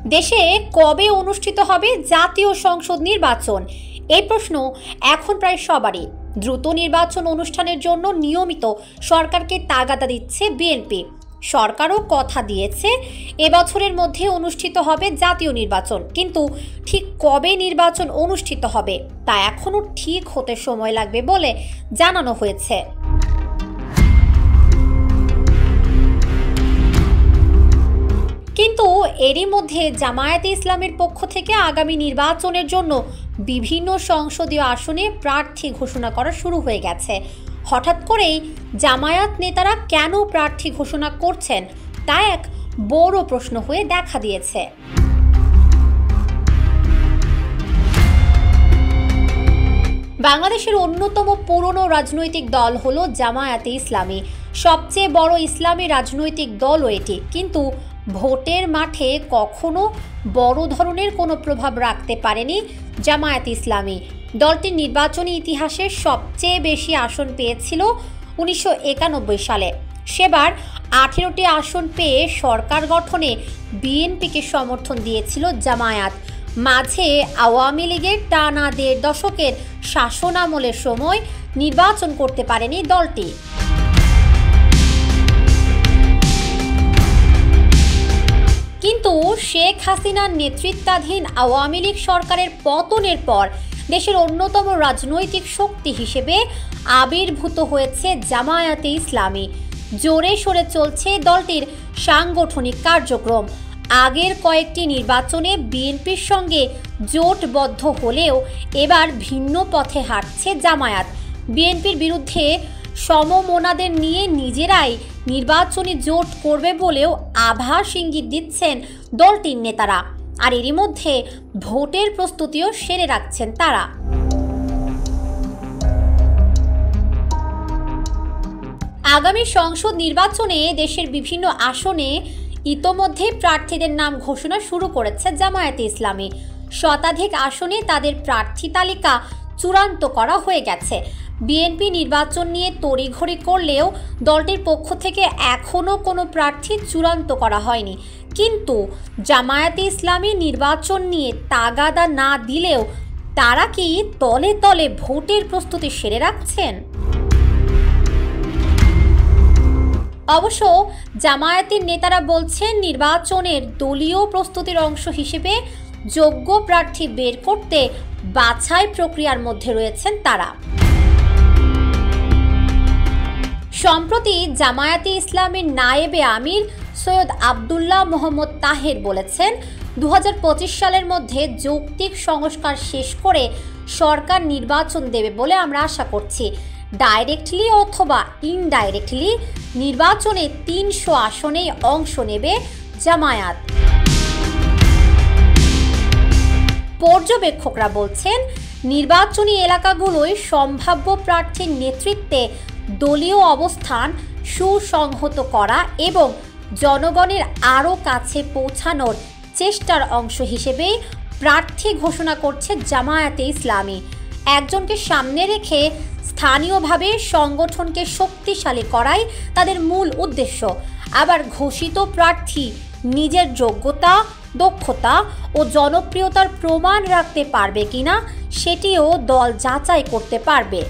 দেশে কবে অনুষ্ঠিত হবে জাতীয় সংসদ নির্বাচন? এই প্রশ্ন এখন প্রায় সবারই। দ্রুত নির্বাচন অনুষ্ঠানের জন্য নিয়মিত সরকারকে তাগাদা দিচ্ছে বিএনপি। সরকারও কথা দিয়েছে এবছরের মধ্যে অনুষ্ঠিত হবে জাতীয় নির্বাচন, কিন্তু ঠিক কবে নির্বাচন অনুষ্ঠিত হবে তা এখনও ঠিক হতে সময় লাগবে বলে জানানো হয়েছে। কিন্তু এরই মধ্যে জামায়াতে ইসলামের পক্ষ থেকে আগামী নির্বাচনের জন্য বিভিন্ন সংসদীয় আসনে প্রার্থী ঘোষণা করা শুরু হয়ে গেছে। হঠাৎ করেই জামায়াত নেতারা কেন প্রার্থী ঘোষণা করছেন তা এক বড় প্রশ্ন হয়ে দেখা দিয়েছে। বাংলাদেশের অন্যতম পুরনো রাজনৈতিক দল হলো জামায়াতে ইসলামী। সবচেয়ে বড় ইসলামী রাজনৈতিক দলও এটি, কিন্তু ভোটের মাঠে কখনো বড় ধরনের কোনো প্রভাব রাখতে পারেনি জামায়াতে ইসলামী। দলটির নির্বাচনী ইতিহাসে সবচেয়ে বেশি আসন পেয়েছিল 1991 সালে। সেবার 18টি আসন পেয়ে সরকার গঠনে বিএনপিকে সমর্থন দিয়েছিল জামায়াত। মাঝে আওয়ামী লীগের টানা 1.5 দশকের শাসনামলের সময় নির্বাচন করতে পারেনি দলটি। কিন্তু শেখ হাসিনার নেতৃত্বাধীন আওয়ামী লীগ সরকারের পতনের পর দেশের অন্যতম রাজনৈতিক শক্তি হিসেবে আবির্ভূত হয়েছে জামায়াতে ইসলামী। জোরে সোরে চলছে দলটির সাংগঠনিক কার্যক্রম। আগের কয়েকটি নির্বাচনে বিএনপির সঙ্গে জোটবদ্ধ হলেও এবার ভিন্ন পথে হাঁটছে জামায়াত। বিএনপির বিরুদ্ধে সমমনাদের নিয়ে নিজেরাই নির্বাচনী জোট করবে বলেও আভাস ইঙ্গিত দিচ্ছেন দলটির নেতারা। আর এরই মধ্যে ভোটের প্রস্তুতিও সেরে রাখছেন তারা। আগামী সংসদ নির্বাচনে দেশের বিভিন্ন আসনে ইতোমধ্যে প্রার্থীদের নাম ঘোষণা শুরু করেছে জামায়াতে ইসলামী। শতাধিক আসনে তাদের প্রার্থী তালিকা চূড়ান্ত করা হয়ে গেছে। বিএনপি নির্বাচন নিয়ে তড়িঘড়ি করলেও দলটির পক্ষ থেকে এখনও কোনো প্রার্থী চূড়ান্ত করা হয়নি। কিন্তু জামায়াতে ইসলামী নির্বাচন নিয়ে তাগাদা না দিলেও তারা কি তলে তলে ভোটের প্রস্তুতি সেরে রাখছেন? অবশ্য জামায়াতের নেতারা বলছেন নির্বাচনের দলীয় প্রস্তুতির অংশ হিসেবে যোগ্য প্রার্থী বের করতে বাছাই প্রক্রিয়ার মধ্যে রয়েছেন তারা। সম্প্রতি জামায়াতে ইসলামের নায়েবে আমির সৈয়দ আবদুল্লাহ মোহাম্মদ তাহের বলেছেন 2025 সালের মধ্যে যৌক্তিক সংস্কার শেষ করে সরকার নির্বাচন দেবে বলে আমরা আশা করছি। ডাইরেক্টলি অথবা ইনডাইরেক্টলি নির্বাচনে 300 আসনেই অংশ নেবে জামায়াত। পর্যবেক্ষকরা বলছেন নির্বাচনী এলাকাগুলোয় সম্ভাব্য প্রার্থীর নেতৃত্বে দলীয় অবস্থান সুসংহত করা এবং জনগণের আরও কাছে পৌঁছানোর চেষ্টার অংশ হিসেবে প্রার্থী ঘোষণা করছে জামায়াতে ইসলামী। একজনকে সামনে রেখে স্থানীয়ভাবে সংগঠনকে শক্তিশালী করাই তাদের মূল উদ্দেশ্য। আবার ঘোষিত প্রার্থী নিজের যোগ্যতা, দক্ষতা ও জনপ্রিয়তার প্রমাণ রাখতে পারবে কিনা সেটিও দল যাচাই করতে পারবে।